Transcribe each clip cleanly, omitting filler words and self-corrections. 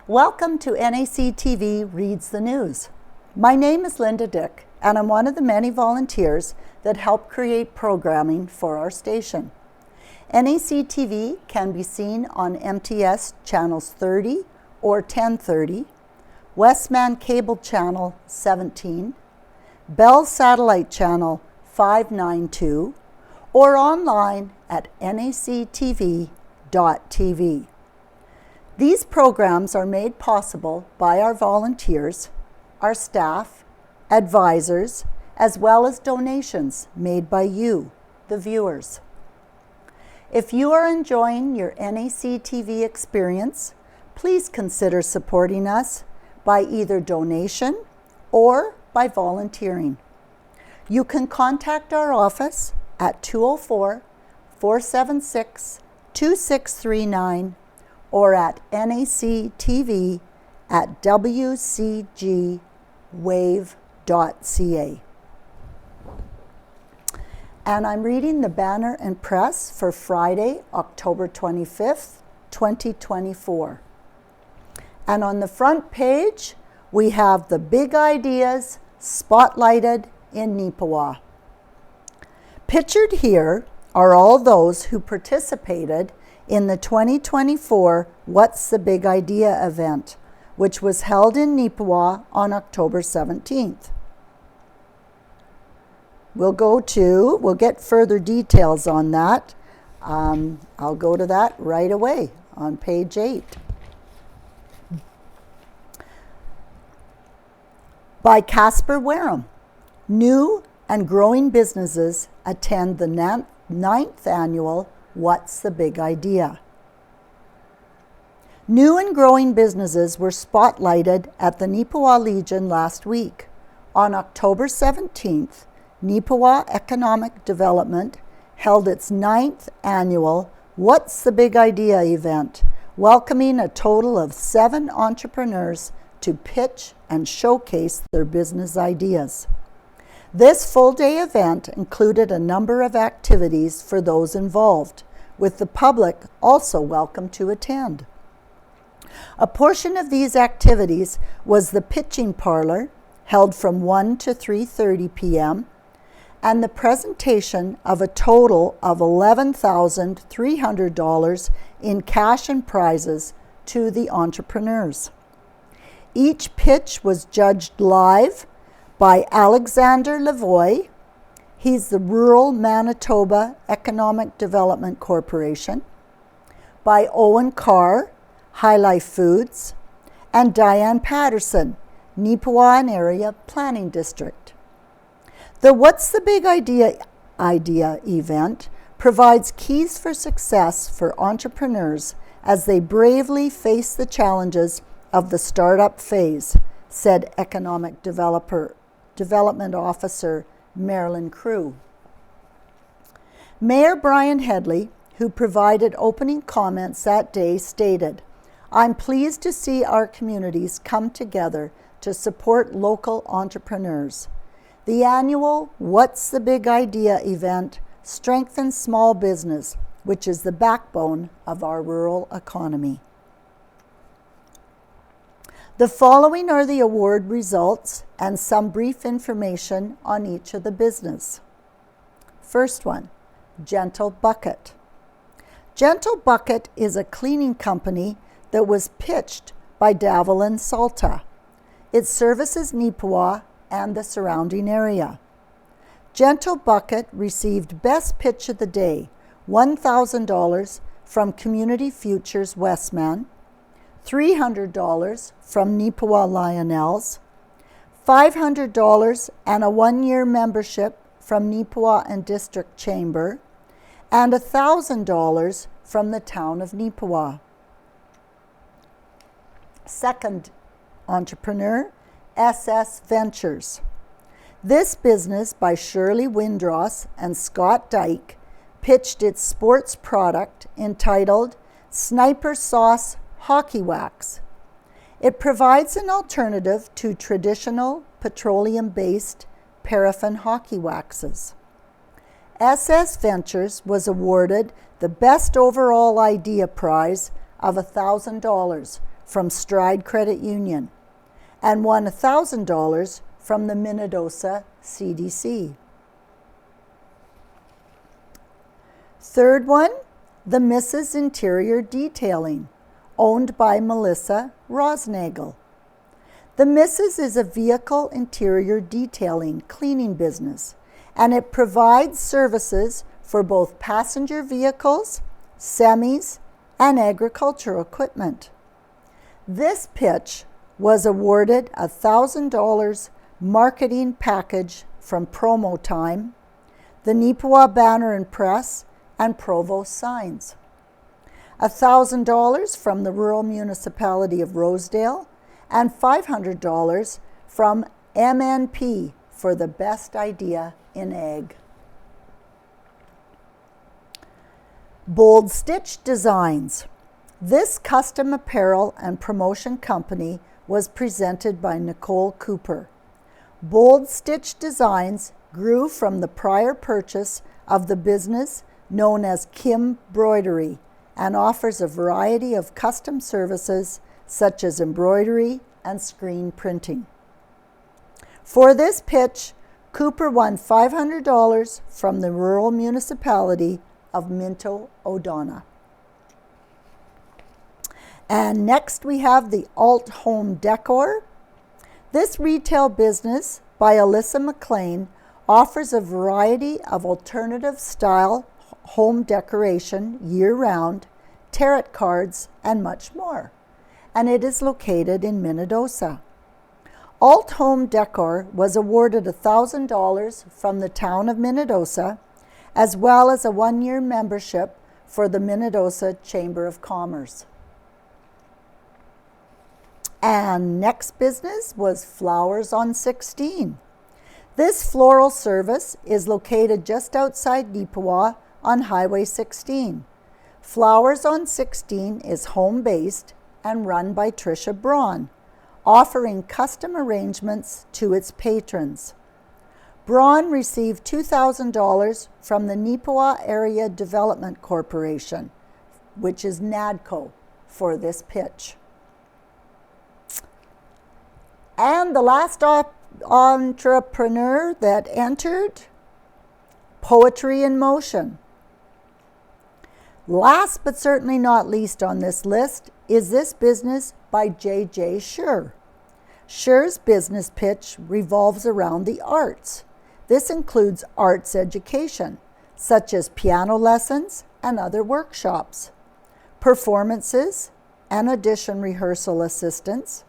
Welcome to NACTV Reads the News. My name is Linda Dick, and I'm one of the many volunteers that help create programming for our station. NACTV can be seen on MTS channels 30 or 1030, Westman Cable Channel 17, Bell Satellite Channel 592, or online at nactv.tv. These programs are made possible by our volunteers, our staff, advisors, as well as donations made by you, the viewers. If you are enjoying your NACTV experience, please consider supporting us by either donation or by volunteering. You can contact our office at 204-476-2639 or at nactv@wcgwave.ca. And I'm reading the banner and press for Friday, October 25th, 2024. And on the front page, we have the big ideas spotlighted in Neepawa. Pictured here are all those who participated in the 2024 What's the Big Idea event, which was held in Neepawa on October 17th. We'll get further details on that. I'll go to that right away on page 8. By Casper Wareham. New and growing businesses attend the 9th annual What's the Big Idea? New and growing businesses were spotlighted at the Neepawa Legion last week. On October 17th, Neepawa Economic Development held its 9th annual What's the Big Idea event, welcoming a total of 7 entrepreneurs to pitch and showcase their business ideas. This full-day event included a number of activities for those involved, with the public also welcome to attend. A portion of these activities was the pitching parlor, held from 1 to 3:30 p.m., and the presentation of a total of $11,300 in cash and prizes to the entrepreneurs. Each pitch was judged live by Alexander Lavoie. He's the Rural Manitoba Economic Development Corporation, by Owen Carr, High Life Foods, and Diane Patterson, Neepawa and Area Planning District. The What's the Big Idea event provides keys for success for entrepreneurs as they bravely face the challenges of the startup phase, said Economic Development Officer Marilyn Crew. Mayor Brian Headley, who provided opening comments that day, stated, "I'm pleased to see our communities come together to support local entrepreneurs. The annual What's the Big Idea event strengthens small business, which is the backbone of our rural economy." The following are the award results and some brief information on each of the business. First one, Gentle Bucket. Gentle Bucket is a cleaning company that was pitched by Davelin Salta. It services Neepawa and the surrounding area. Gentle Bucket received Best Pitch of the Day, $1,000 from Community Futures Westman, $300 from Neepawa Lionels, $500 and a 1-year membership from Neepawa and District Chamber, and $1,000 from the town of Neepawa. Second entrepreneur, SS Ventures. This business by Shirley Windross and Scott Dyke pitched its sports product entitled Sniper Sauce Hockey Wax. It provides an alternative to traditional petroleum-based paraffin hockey waxes. SS Ventures was awarded the Best Overall Idea Prize of $1,000 from Stride Credit Union and won $1,000 from the Minnedosa CDC. Third one, the Mrs. Interior Detailing, owned by Melissa Rosnagel. The Mrs. is a vehicle interior detailing cleaning business, and it provides services for both passenger vehicles, semis, and agricultural equipment. This pitch was awarded a $1,000 marketing package from Promo Time, the Neepawa Banner and Press, and Provost Signs. $1,000 from the Rural Municipality of Rosedale, and $500 from MNP for the best idea in ag. Bold Stitch Designs. This custom apparel and promotion company was presented by Nicole Cooper. Bold Stitch Designs grew from the prior purchase of the business known as Kim Broidery and offers a variety of custom services such as embroidery and screen printing. For this pitch, Cooper won $500 from the rural municipality of Minto O'Donnell. And next we have the Alt Home Decor. This retail business by Alyssa McLean offers a variety of alternative style home decoration year-round, tarot cards, and much more. And it is located in Minnedosa. Alt Home Decor was awarded $1,000 from the town of Minnedosa, as well as a one-year membership for the Minnedosa Chamber of Commerce. And next business was Flowers on 16. This floral service is located just outside Neepawa on Highway 16. Flowers on 16 is home-based and run by Tricia Braun, offering custom arrangements to its patrons. Braun received $2,000 from the Neepawa Area Development Corporation, which is NADCO, for this pitch. And the last entrepreneur that entered, Poetry in Motion. Last but certainly not least on this list is this business by J.J. Schur. Schur's business pitch revolves around the arts. This includes arts education, such as piano lessons and other workshops, performances, and audition rehearsal assistance.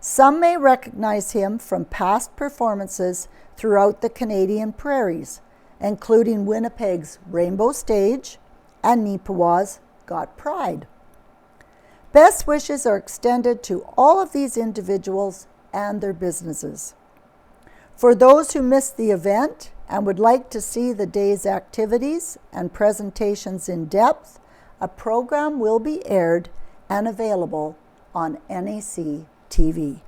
Some may recognize him from past performances throughout the Canadian prairies, including Winnipeg's Rainbow Stage and Neepawa's Got Pride. Best wishes are extended to all of these individuals and their businesses. For those who missed the event and would like to see the day's activities and presentations in depth, a program will be aired and available on NACTV.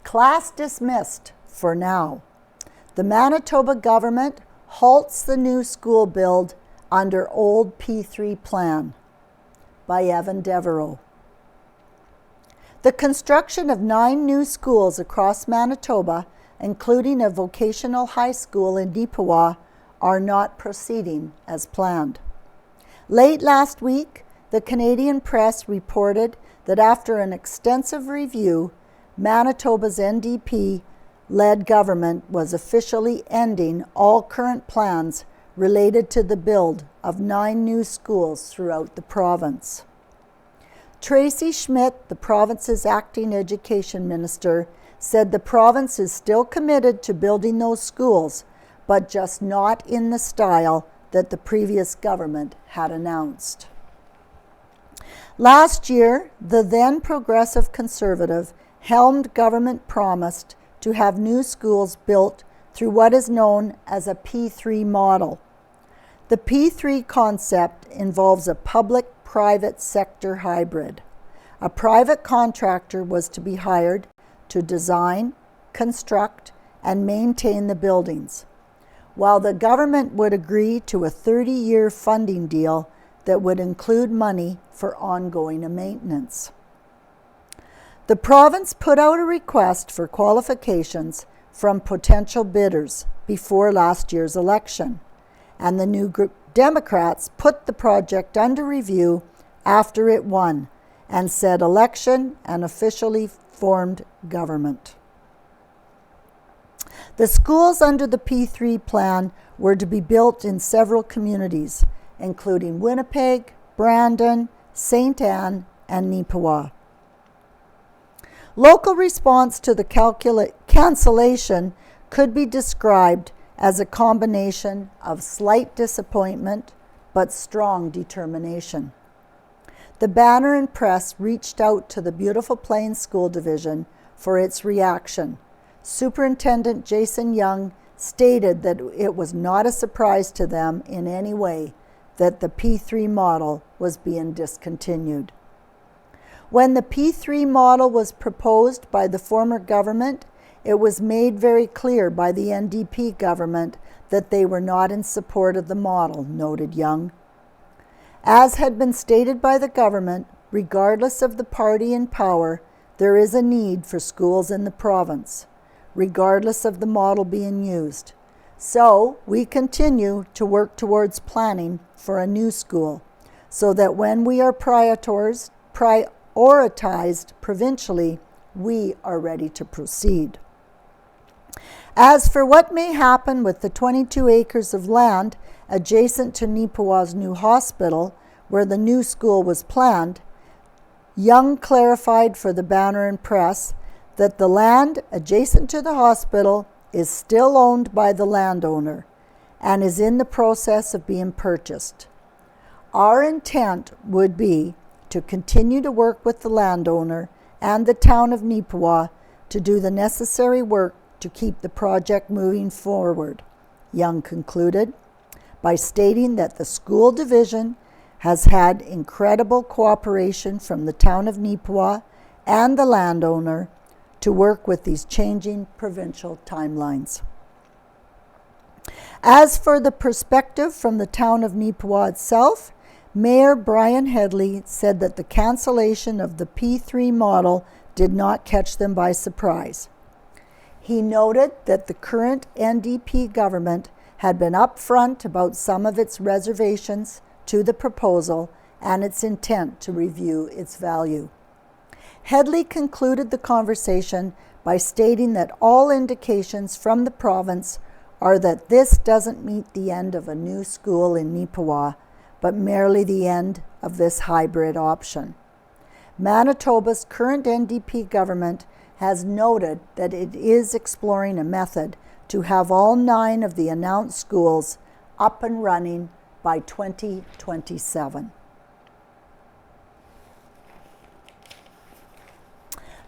Class dismissed for now. The Manitoba government halts the new school build under old P3 plan, by Evan Devereaux. The construction of 9 new schools across Manitoba, including a vocational high school in Neepawa, are not proceeding as planned. Late last week, the Canadian press reported that after an extensive review, Manitoba's NDP-led government was officially ending all current plans related to the build of 9 new schools throughout the province. Tracy Schmidt, the province's acting education minister, said the province is still committed to building those schools, but just not in the style that the previous government had announced. Last year, the then Progressive Conservative helmed government promised to have new schools built through what is known as a P3 model. The P3 concept involves a public-private sector hybrid. A private contractor was to be hired to design, construct, and maintain the buildings, while the government would agree to a 30-year funding deal that would include money for ongoing maintenance. The province put out a request for qualifications from potential bidders before last year's election, and the New Democrats put the project under review after it won and said election and officially formed government. The schools under the P3 plan were to be built in several communities, including Winnipeg, Brandon, St. Anne, and Neepawa. Local response to the cancellation could be described as a combination of slight disappointment but strong determination. The Banner and Press reached out to the Beautiful Plains School Division for its reaction. Superintendent Jason Young stated that it was not a surprise to them in any way that the P3 model was being discontinued. When the P3 model was proposed by the former government, it was made very clear by the NDP government that they were not in support of the model, noted Young. As had been stated by the government, regardless of the party in power, there is a need for schools in the province, regardless of the model being used. So we continue to work towards planning for a new school so that when we are prioritized provincially, we are ready to proceed. As for what may happen with the 22 acres of land adjacent to Neepawa's new hospital, where the new school was planned, Young clarified for the Banner and Press that the land adjacent to the hospital is still owned by the landowner and is in the process of being purchased. Our intent would be to continue to work with the landowner and the town of Neepawa to do the necessary work to keep the project moving forward, Young concluded, by stating that the school division has had incredible cooperation from the town of Neepawa and the landowner to work with these changing provincial timelines. As for the perspective from the town of Neepawa itself, Mayor Brian Headley said that the cancellation of the P3 model did not catch them by surprise. He noted that the current NDP government had been upfront about some of its reservations to the proposal and its intent to review its value. Headley concluded the conversation by stating that all indications from the province are that this doesn't meet the end of a new school in Neepawa, but merely the end of this hybrid option. Manitoba's current NDP government has noted that it is exploring a method to have all 9 of the announced schools up and running by 2027.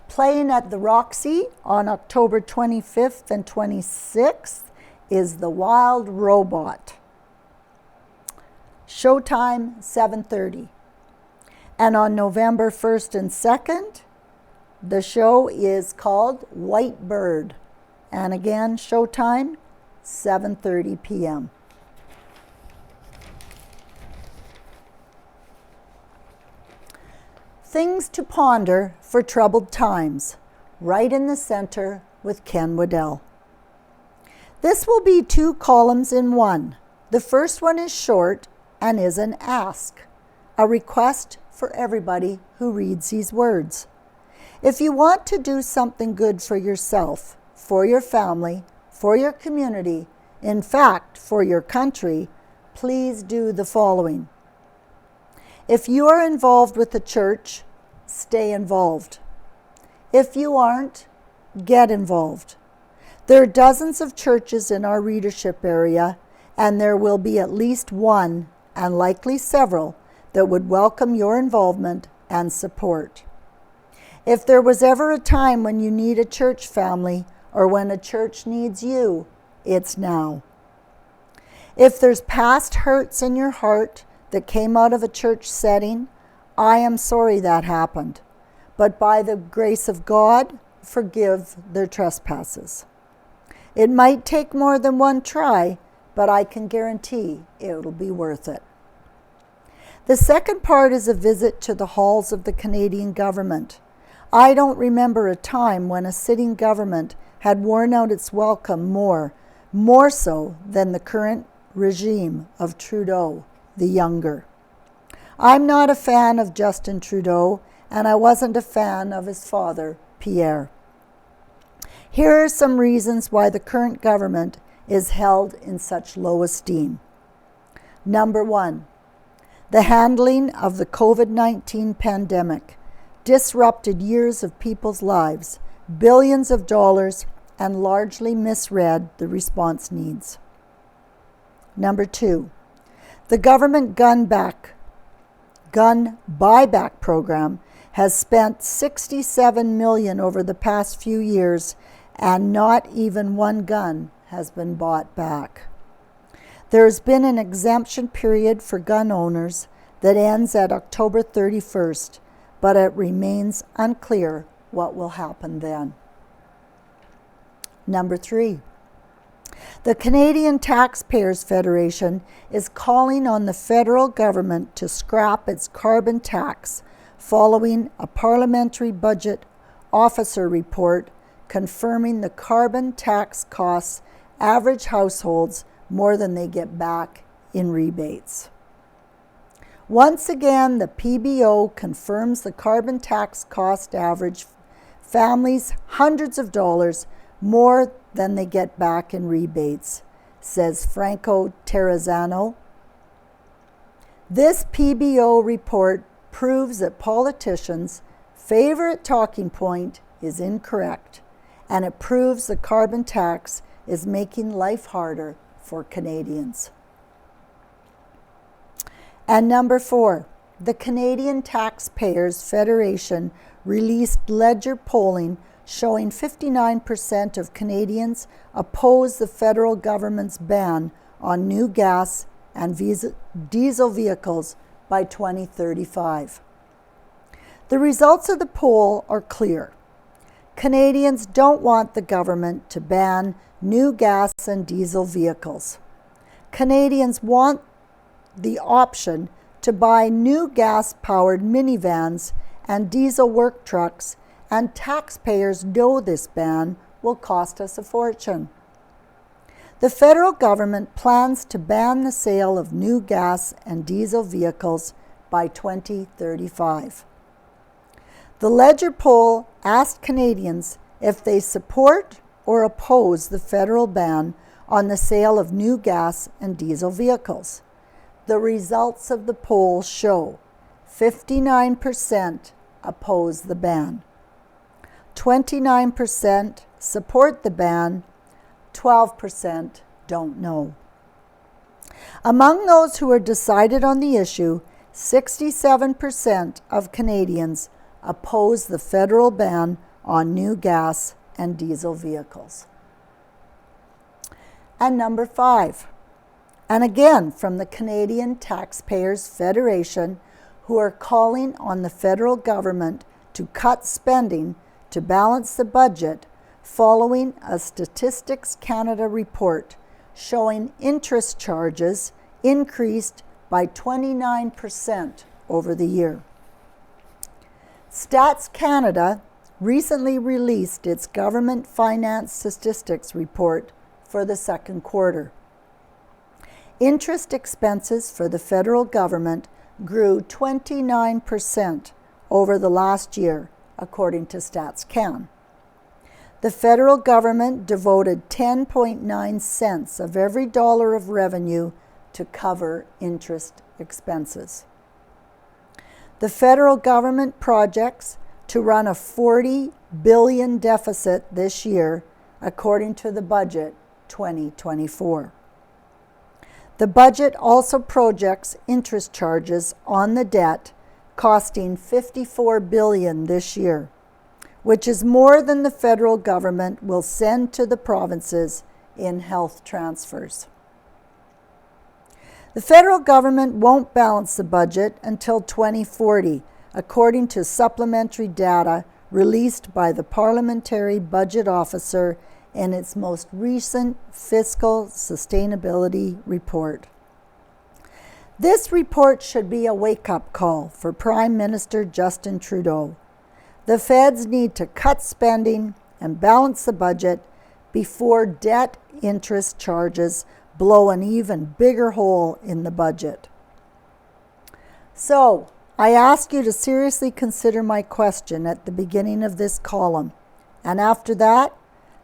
Playing at the Roxy on October 25th and 26th is The Wild Robot. Showtime 7:30. And on November 1st and 2nd, the show is called White Bird. And again, showtime 7:30 p.m. Things to ponder for troubled times, right in the center with Ken Waddell. This will be 2 columns in one. The first one is short and is an ask, a request for everybody who reads these words. If you want to do something good for yourself, for your family, for your community, in fact, for your country, please do the following. If you are involved with the church, stay involved. If you aren't, get involved. There are dozens of churches in our readership area, and there will be at least one, and likely several, that would welcome your involvement and support. If there was ever a time when you need a church family, or when a church needs you, it's now. If there's past hurts in your heart that came out of a church setting, I am sorry that happened, but by the grace of God, forgive their trespasses. It might take more than one try, but I can guarantee it'll be worth it. The second part is a visit to the halls of the Canadian government. I don't remember a time when a sitting government had worn out its welcome more so than the current regime of Trudeau the Younger. I'm not a fan of Justin Trudeau, and I wasn't a fan of his father, Pierre. Here are some reasons why the current government is held in such low esteem. Number one, the handling of the COVID-19 pandemic disrupted years of people's lives, billions of dollars, and largely misread the response needs. Number two, the government gun buyback program has spent $67 million over the past few years, and not even one gun has been bought back. There has been an exemption period for gun owners that ends at October 31st, but it remains unclear what will happen then. Number three, the Canadian Taxpayers Federation is calling on the federal government to scrap its carbon tax following a parliamentary budget officer report confirming the carbon tax costs average households more than they get back in rebates. Once again, the PBO confirms the carbon tax cost average families hundreds of dollars more than they get back in rebates, says Franco Terrazzano. This PBO report proves that politicians' favorite talking point is incorrect, and it proves the carbon tax is making life harder for Canadians. And number four, the Canadian Taxpayers Federation released ledger polling showing 59% of Canadians oppose the federal government's ban on new gas and diesel vehicles by 2035. The results of the poll are clear. Canadians don't want the government to ban new gas and diesel vehicles. Canadians want the option to buy new gas-powered minivans and diesel work trucks, and taxpayers know this ban will cost us a fortune. The federal government plans to ban the sale of new gas and diesel vehicles by 2035. The Ledger poll asked Canadians if they support or oppose the federal ban on the sale of new gas and diesel vehicles. The results of the poll show 59% oppose the ban, 29% support the ban, 12% don't know. Among those who are decided on the issue, 67% of Canadians oppose the federal ban on new gas and diesel vehicles. And number five, and again from the Canadian Taxpayers Federation, who are calling on the federal government to cut spending to balance the budget following a Statistics Canada report showing interest charges increased by 29% over the year. Stats Canada recently released its government finance statistics report for the second quarter. Interest expenses for the federal government grew 29% over the last year, according to Stats Can. The federal government devoted 10.9 cents of every dollar of revenue to cover interest expenses. The federal government projects to run a $40 billion deficit this year, according to the budget 2024. The budget also projects interest charges on the debt costing $54 billion this year, which is more than the federal government will send to the provinces in health transfers. The federal government won't balance the budget until 2040, according to supplementary data released by the Parliamentary Budget Officer in its most recent fiscal sustainability report. This report should be a wake-up call for Prime Minister Justin Trudeau. The feds need to cut spending and balance the budget before debt interest charges blow an even bigger hole in the budget. So, I ask you to seriously consider my question at the beginning of this column, and after that,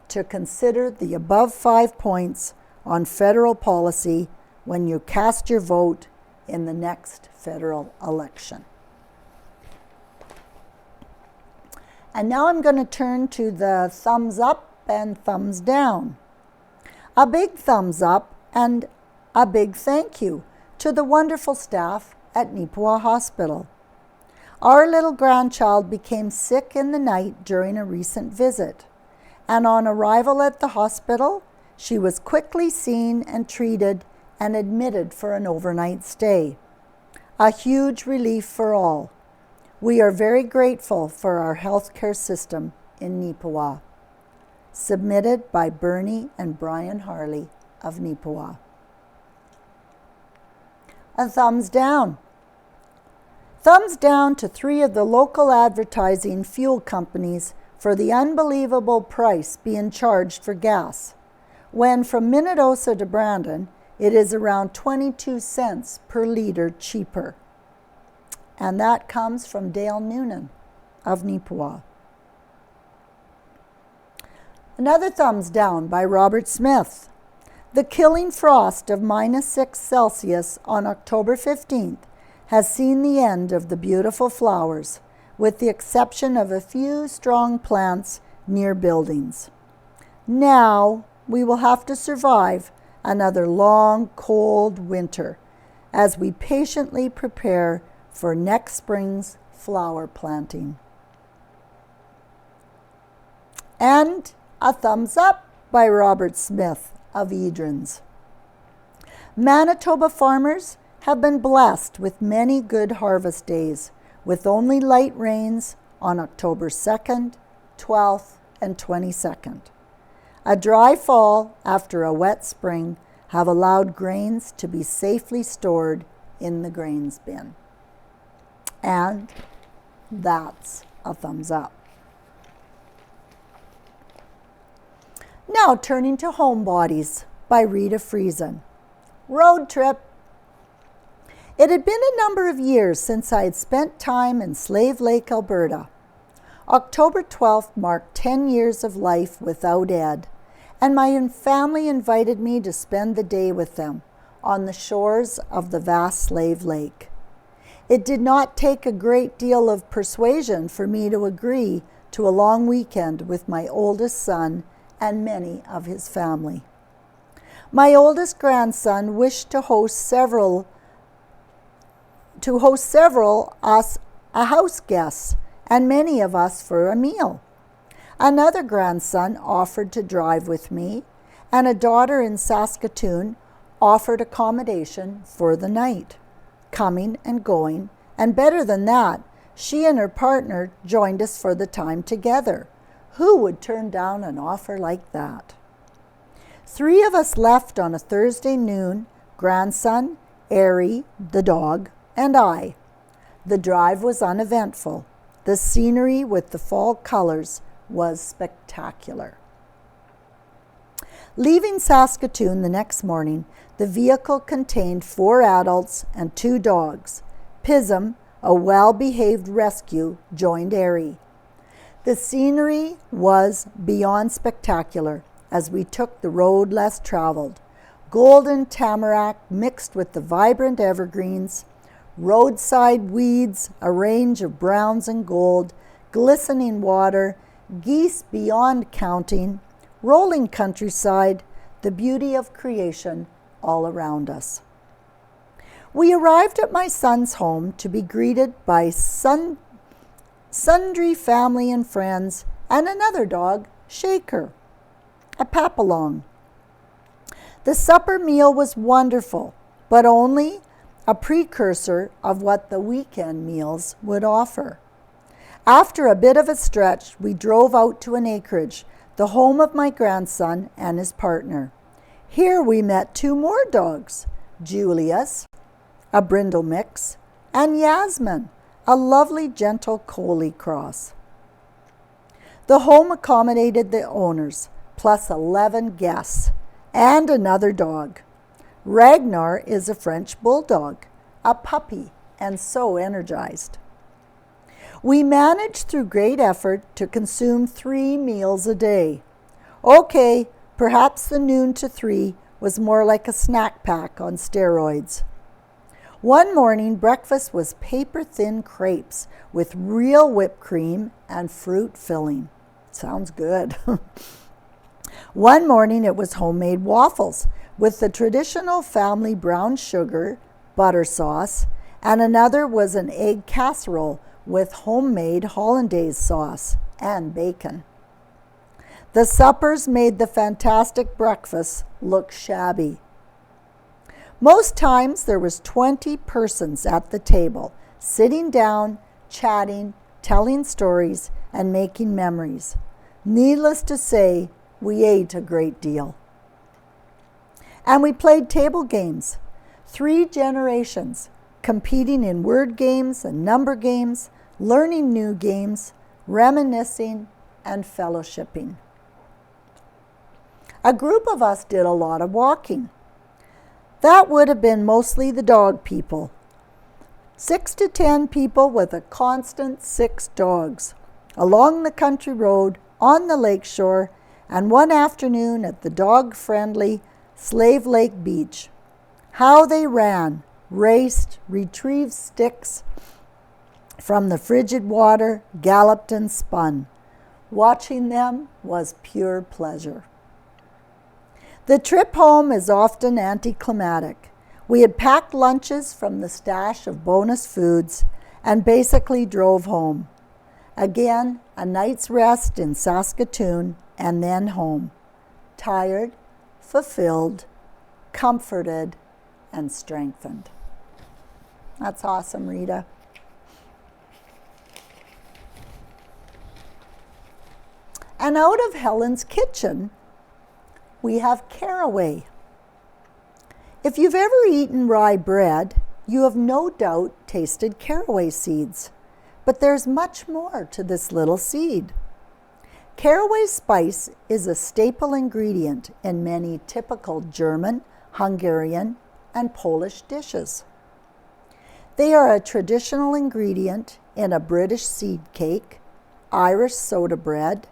to consider the above 5 points on federal policy when you cast your vote in the next federal election. And now I'm going to turn to the thumbs up and thumbs down. A big thumbs up and a big thank you to the wonderful staff at Neepawa Hospital. Our little grandchild became sick in the night during a recent visit, and on arrival at the hospital, she was quickly seen and treated and admitted for an overnight stay. A huge relief for all. We are very grateful for our healthcare system in Neepawa. Submitted by Bernie and Brian Harley of Neepawa. A thumbs down. Thumbs down to 3 of the local advertising fuel companies for the unbelievable price being charged for gas, when from Minnedosa to Brandon, it is around 22 cents per liter cheaper. And that comes from Dale Noonan of Neepawa. Another thumbs down by Robert Smith. The killing frost of -6 Celsius on October 15th has seen the end of the beautiful flowers, with the exception of a few strong plants near buildings. Now we will have to survive another long, cold winter as we patiently prepare for next spring's flower planting. And a thumbs up by Robert Smith of Edrins. Manitoba farmers have been blessed with many good harvest days, with only light rains on October 2nd, 12th, and 22nd. A dry fall after a wet spring have allowed grains to be safely stored in the grains bin. And that's a thumbs up. Now turning to Homebodies by Rita Friesen. Road trip. It had been a number of years since I had spent time in Slave Lake, Alberta. October 12th marked 10 years of life without Ed, and my family invited me to spend the day with them on the shores of the vast Slave Lake. It did not take a great deal of persuasion for me to agree to a long weekend with my oldest son and many of his family. My oldest grandson wished to host several us house guests and many of us for a meal. Another grandson offered to drive with me, and a daughter in Saskatoon offered accommodation for the night, coming and going, and better than that, she and her partner joined us for the time together. Who would turn down an offer like that? 3 of us left on a Thursday noon, grandson, Airy, the dog, and I. The drive was uneventful. The scenery with the fall colors was spectacular. Leaving Saskatoon the next morning, the vehicle contained 4 adults and 2 dogs. Pism, a well-behaved rescue, joined Airy. The scenery was beyond spectacular as we took the road less traveled. Golden tamarack mixed with the vibrant evergreens, roadside weeds, a range of browns and gold, glistening water, geese beyond counting, rolling countryside, the beauty of creation all around us. We arrived at my son's home to be greeted by sundry family and friends and another dog, Shaker, a Papillon. The supper meal was wonderful, but only a precursor of what the weekend meals would offer. After a bit of a stretch, we drove out to an acreage the home of my grandson and his partner. Here we met 2 more dogs, Julius, a brindle mix, and Yasmin, a lovely gentle collie cross. The home accommodated the owners, plus 11 guests, and another dog. Ragnar is a French bulldog, a puppy, and so energized. We managed through great effort to consume 3 meals a day. Okay, perhaps the noon to 3 was more like a snack pack on steroids. One morning, breakfast was paper-thin crepes with real whipped cream and fruit filling. Sounds good. One morning, it was homemade waffles with the traditional family brown sugar, butter sauce, and another was an egg casserole with homemade hollandaise sauce and bacon. The suppers made the fantastic breakfast look shabby. Most times there was 20 persons at the table, sitting down, chatting, telling stories, and making memories. Needless to say, we ate a great deal. And we played table games. 3 generations, competing in word games and number games, learning new games, reminiscing, and fellowshipping. A group of us did a lot of walking. That would have been mostly the dog people. 6 to 10 people with a constant 6 dogs, along the country road, on the lake shore, and one afternoon at the dog-friendly Slave Lake Beach. How they ran, raced, retrieved sticks from the frigid water, galloped and spun. Watching them was pure pleasure. The trip home is often anticlimactic. We had packed lunches from the stash of bonus foods and basically drove home. Again, a night's rest in Saskatoon and then home. Tired, fulfilled, comforted, and strengthened. That's awesome, Rita. And out of Helen's kitchen, we have caraway. If you've ever eaten rye bread, you have no doubt tasted caraway seeds. But there's much more to this little seed. Caraway spice is a staple ingredient in many typical German, Hungarian, and Polish dishes. They are a traditional ingredient in a British seed cake, Irish soda bread,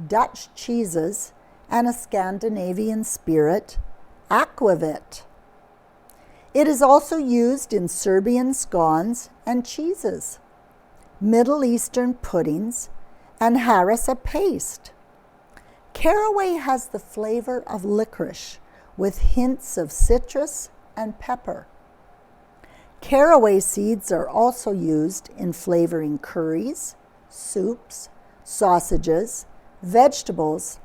Dutch cheeses, and a Scandinavian spirit, aquavit. It is also used in Serbian scones and cheeses, Middle Eastern puddings, and harissa paste. Caraway has the flavor of licorice with hints of citrus and pepper. Caraway seeds are also used in flavoring curries, soups, sausages, vegetables,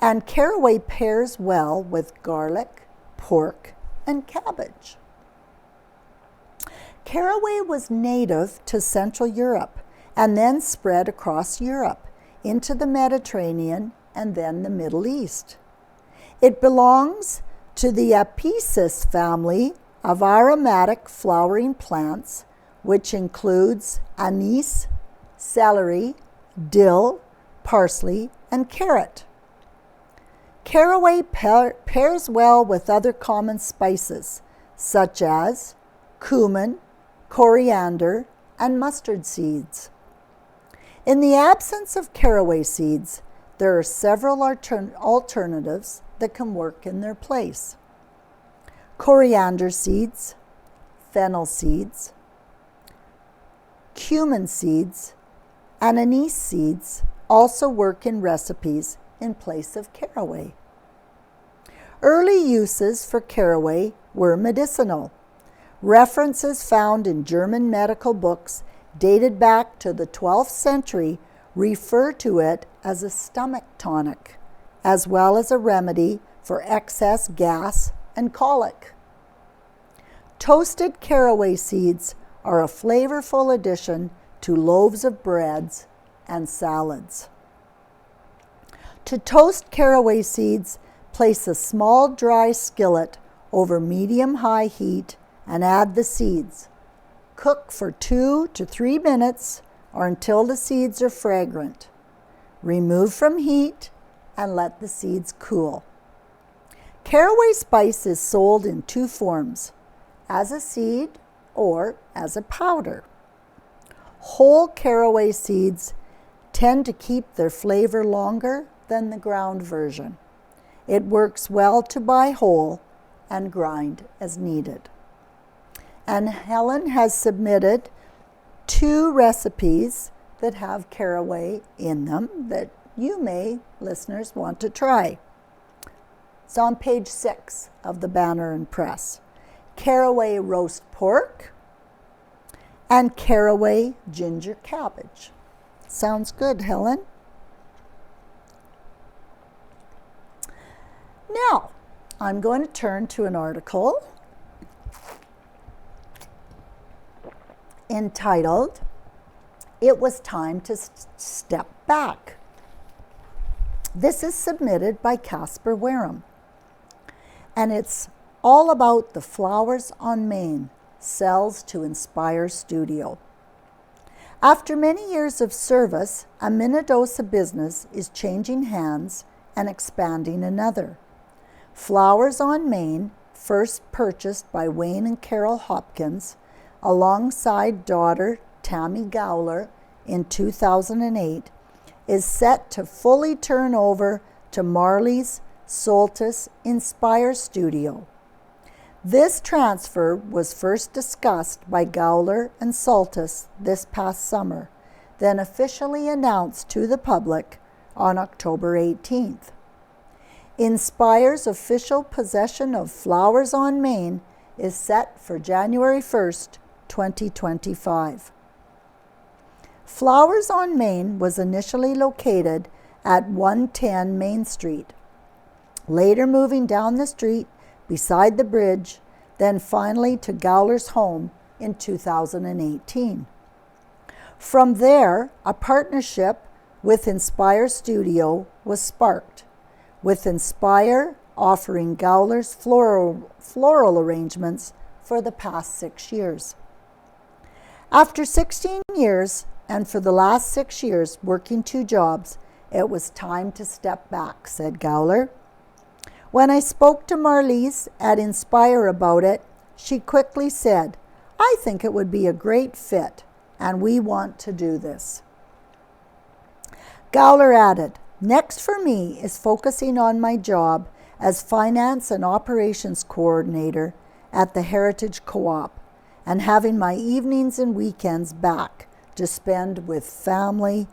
and caraway pairs well with garlic, pork, and cabbage. Caraway was native to Central Europe and then spread across Europe into the Mediterranean and then the Middle East. It belongs to the Apiaceae family of aromatic flowering plants, which includes anise, celery, dill, parsley, and carrot. Caraway pairs well with other common spices, such as cumin, coriander, and mustard seeds. In the absence of caraway seeds, there are several alternatives that can work in their place. Coriander seeds, fennel seeds, cumin seeds, and anise seeds also work in recipes in place of caraway. Early uses for caraway were medicinal. References found in German medical books dated back to the 12th century refer to it as a stomach tonic, as well as a remedy for excess gas and colic. Toasted caraway seeds are a flavorful addition to loaves of breads and salads. To toast caraway seeds, place a small dry skillet over medium-high heat and add the seeds. Cook for 2 to 3 minutes or until the seeds are fragrant. Remove from heat and let the seeds cool. Caraway spice is sold in 2 forms, as a seed or as a powder. Whole caraway seeds tend to keep their flavor longer than the ground version. It works well to buy whole and grind as needed. And Helen has submitted 2 recipes that have caraway in them that you may, listeners, want to try. It's on page 6 of the banner and press. Caraway roast pork and caraway ginger cabbage. Sounds good, Helen. Now, I'm going to turn to an article entitled, "It Was Time to Step Back." This is submitted by Casper Wareham, and it's all about the Flowers on Main sells to Inspire Studio. After many years of service, a Minnedosa business is changing hands and expanding another. Flowers on Main, first purchased by Wayne and Carol Hopkins, alongside daughter Tammy Gowler in 2008, is set to fully turn over to Marley's Soltis Inspire Studio. This transfer was first discussed by Gowler and Soltis this past summer, then officially announced to the public on October 18th. Inspire's official possession of Flowers on Main is set for January 1st, 2025. Flowers on Main was initially located at 110 Main Street, later moving down the street beside the bridge, then finally to Gowler's home in 2018. From there, a partnership with Inspire Studio was sparked, with Inspire offering Gowler's floral arrangements for the past 6 years. After 16 years, and for the last 6 years working 2 jobs, it was time to step back, said Gowler. When I spoke to Marlies at Inspire about it, she quickly said, "I think it would be a great fit, and we want to do this." Gowler added, "Next for me is focusing on my job as Finance and Operations Coordinator at the Heritage Co-op and having my evenings and weekends back to spend with family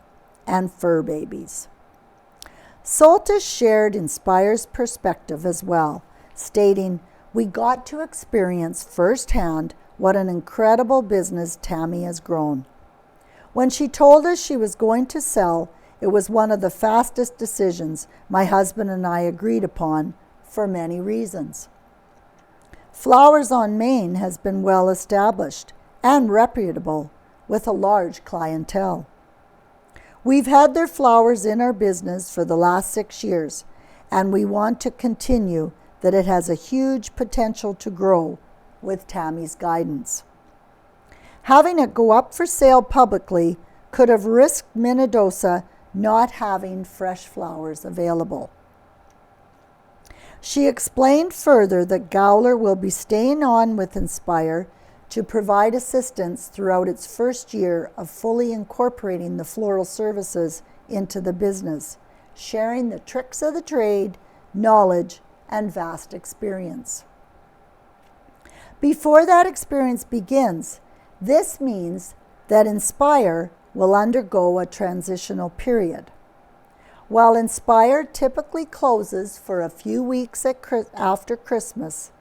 and fur babies." Soltis shared Inspire's perspective as well, stating, "We got to experience firsthand what an incredible business Tammy has grown. When she told us she was going to sell, it was one of the fastest decisions my husband and I agreed upon for many reasons. Flowers on Main has been well established and reputable with a large clientele. We've had their flowers in our business for the last 6 years, and we want to continue that it has a huge potential to grow with Tammy's guidance. Having it go up for sale publicly could have risked Minnedosa not having fresh flowers available." She explained further that Gowler will be staying on with Inspire to provide assistance throughout its first year of fully incorporating the floral services into the business, sharing the tricks of the trade, knowledge, and vast experience. Before that experience begins, this means that Inspire will undergo a transitional period. While Inspire typically closes for a few weeks after Christmas,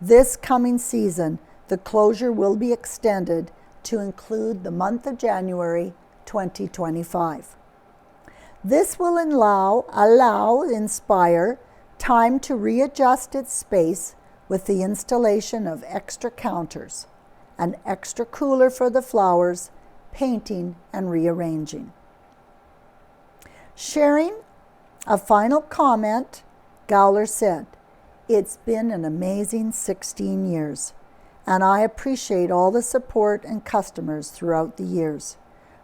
this coming season the closure will be extended to include the month of January 2025. This will allow Inspire time to readjust its space with the installation of extra counters, an extra cooler for the flowers, painting, and rearranging. Sharing A final comment, Gowler said, "It's been an amazing 16 years, and I appreciate all the support and customers throughout the years.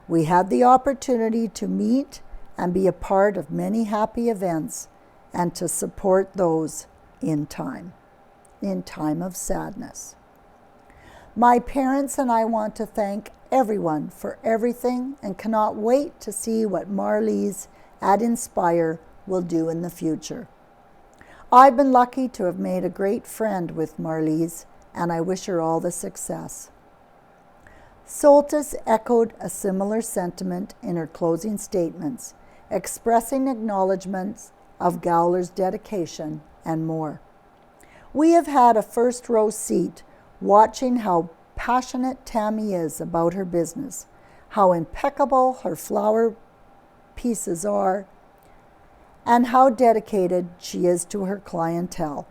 We had the opportunity to meet and be a part of many happy events and to support those in time of sadness. My parents and I want to thank everyone for everything and cannot wait to see what Marlies at Inspire will do in the future. I've been lucky to have made a great friend with Marlies, and I wish her all the success." Soltis echoed a similar sentiment in her closing statements, expressing acknowledgments of Gowler's dedication and more. "We have had a first-row seat watching how passionate Tammy is about her business, how impeccable her flower pieces are, and how dedicated she is to her clientele.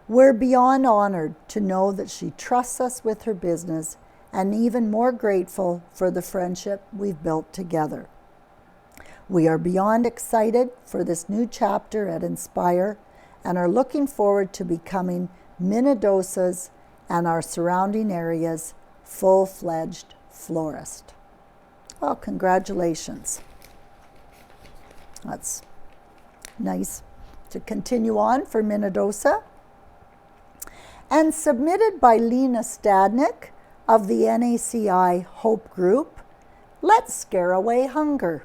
We're beyond honored to know that she trusts us with her business and even more grateful for the friendship we've built together. We are beyond excited for this new chapter at Inspire and are looking forward to becoming Minnedosa's and our surrounding areas' full-fledged florist." Well, congratulations. That's nice to continue on for Minnedosa. And submitted by Lena Stadnick of the NACI Hope Group, "Let's Scare Away Hunger."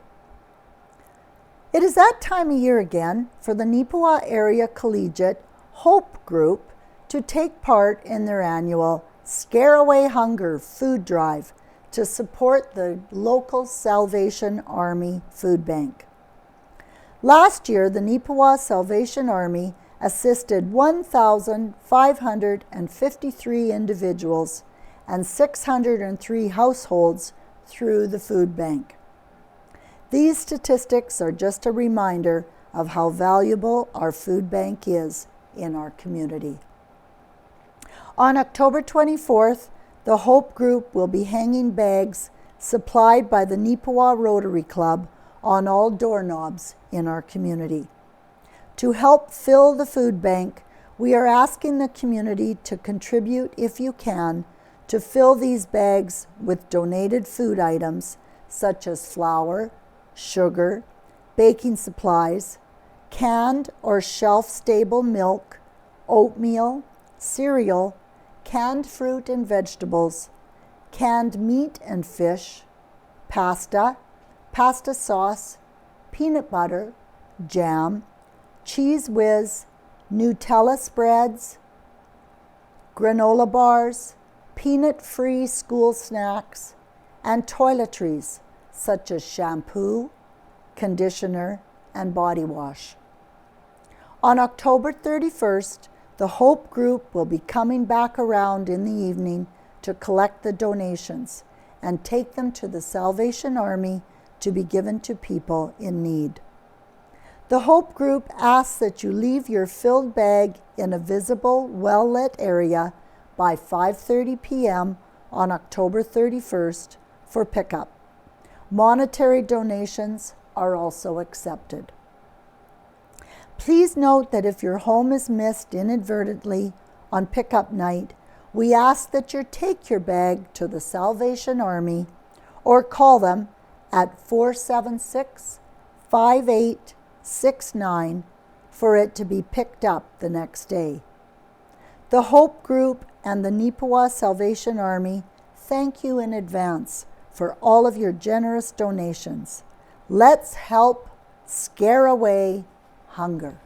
It is that time of year again for the Neepawa Area Collegiate Hope Group to take part in their annual Scare Away Hunger food drive to support the local Salvation Army food bank. Last year, the Neepawa Salvation Army assisted 1,553 individuals and 603 households through the food bank. These statistics are just a reminder of how valuable our food bank is in our community. On October 24th, the Hope Group will be hanging bags supplied by the Neepawa Rotary Club on all doorknobs in our community. To help fill the food bank, we are asking the community to contribute, if you can, to fill these bags with donated food items such as flour, sugar, baking supplies, canned or shelf-stable milk, oatmeal, cereal, canned fruit and vegetables, canned meat and fish, pasta, pasta sauce, peanut butter, jam, Cheese Whiz, Nutella spreads, granola bars, peanut-free school snacks, and toiletries such as shampoo, conditioner, and body wash. On October 31st, the Hope Group will be coming back around in the evening to collect the donations and take them to the Salvation Army to be given to people in need. The Hope Group asks that you leave your filled bag in a visible, well-lit area by 5:30 p.m. on October 31st for pickup. Monetary donations are also accepted. Please note that if your home is missed inadvertently on pickup night, we ask that you take your bag to the Salvation Army or call them at 476-5869 for it to be picked up the next day. The Hope Group and the Neepawa Salvation Army thank you in advance for all of your generous donations. Let's help scare away hunger.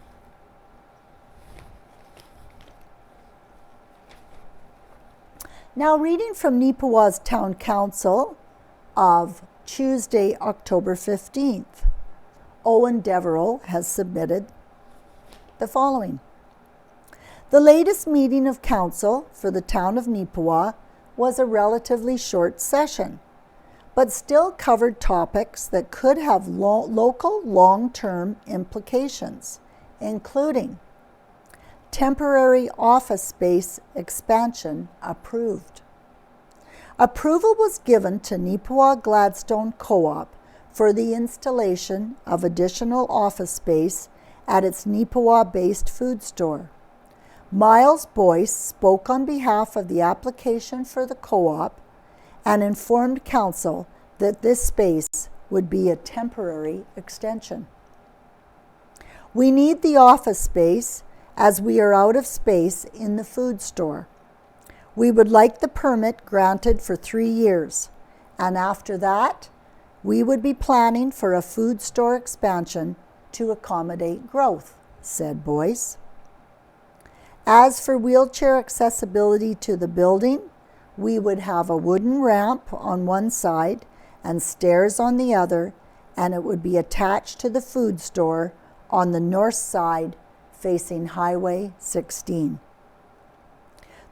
Now, reading from Neepawa's Town Council of Tuesday, October 15th. Owen Deverell has submitted the following. The latest meeting of council for the town of Neepawa was a relatively short session, but still covered topics that could have local long-term implications, including temporary office space expansion approved. Approval was given to Neepawa Gladstone Co-Op for the installation of additional office space at its Neepawa-based food store. Miles Boyce spoke on behalf of the application for the co-op and informed council that this space would be a temporary extension. We need the office space as we are out of space in the food store. We would like the permit granted for 3 years, and after that, we would be planning for a food store expansion to accommodate growth, said Boyce. As for wheelchair accessibility to the building, we would have a wooden ramp on one side and stairs on the other, and it would be attached to the food store on the north side facing Highway 16.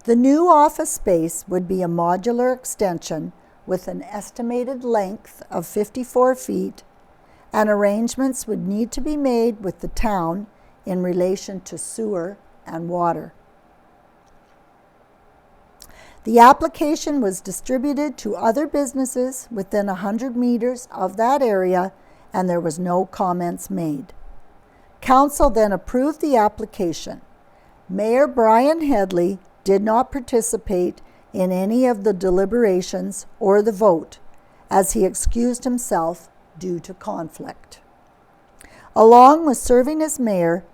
The new office space would be a modular extension with an estimated length of 54 feet, and arrangements would need to be made with the town in relation to sewer and water. The application was distributed to other businesses within 100 meters of that area, and there was no comments made. Council then approved the application. Mayor Brian Headley did not participate in any of the deliberations or the vote, as he excused himself due to conflict. Along with serving as mayor,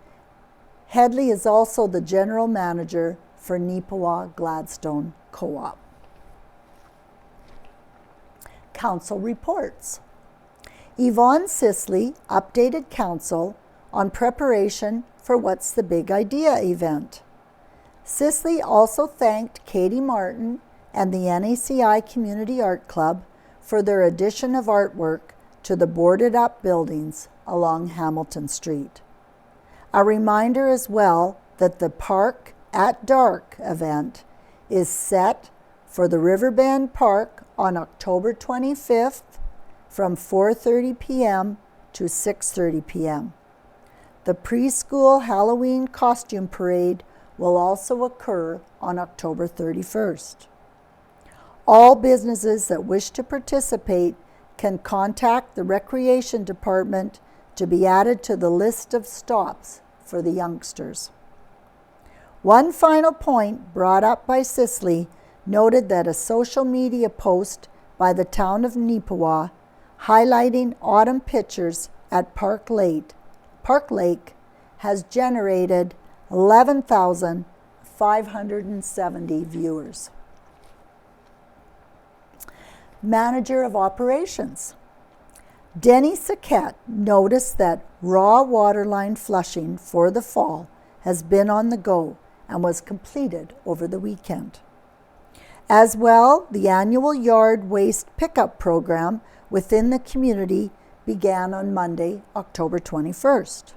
Headley is also the general manager for Neepawa Gladstone Co-Op. Council reports. Yvonne Sisley updated council on preparation for What's the Big Idea event. Sisley also thanked Katie Martin and the NACI Community Art Club for their addition of artwork to the boarded up buildings along Hamilton Street. A reminder as well that the Park at Dark event is set for the Riverbend Park on October 25th from 4:30 p.m. to 6:30 p.m. The preschool Halloween costume parade will also occur on October 31st. All businesses that wish to participate can contact the Recreation Department to be added to the list of stops for the youngsters. One final point brought up by Sisley noted that a social media post by the town of Neepawa highlighting autumn pictures at Park Lake has generated 11,570 viewers. Manager of Operations. Denny Saquette noticed that raw waterline flushing for the fall has been on the go and was completed over the weekend. As well, the annual yard waste pickup program within the community began on Monday, October 21st.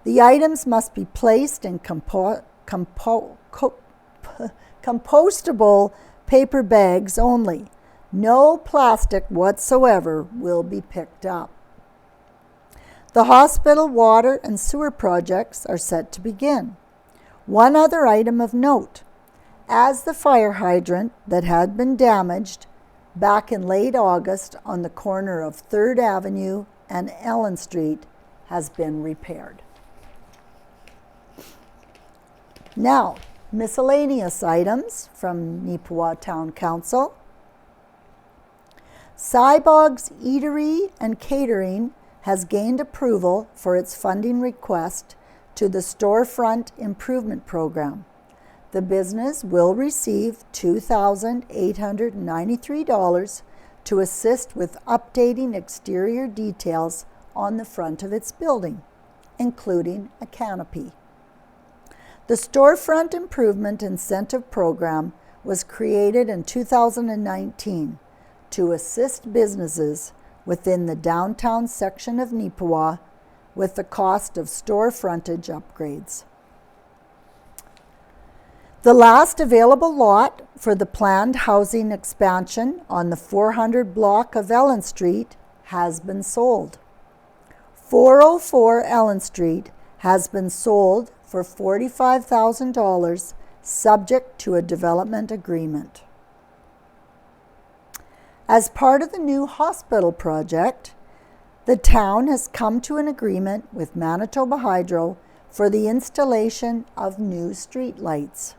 The items must be placed in compostable paper bags only. No plastic whatsoever will be picked up. The hospital water and sewer projects are set to begin. One other item of note, as the fire hydrant that had been damaged back in late August on the corner of 3rd Avenue and Ellen Street has been repaired. Now, miscellaneous items from Neepawa Town Council. Cybog's Eatery and Catering has gained approval for its funding request to the Storefront Improvement Program. The business will receive $2,893 to assist with updating exterior details on the front of its building, including a canopy. The Storefront Improvement Incentive Program was created in 2019 to assist businesses within the downtown section of Neepawa with the cost of store frontage upgrades. The last available lot for the planned housing expansion on the 400 block of Ellen Street has been sold. 404 Ellen Street has been sold for $45,000 subject to a development agreement. As part of the new hospital project, The town has come to an agreement with Manitoba Hydro for the installation of new street lights.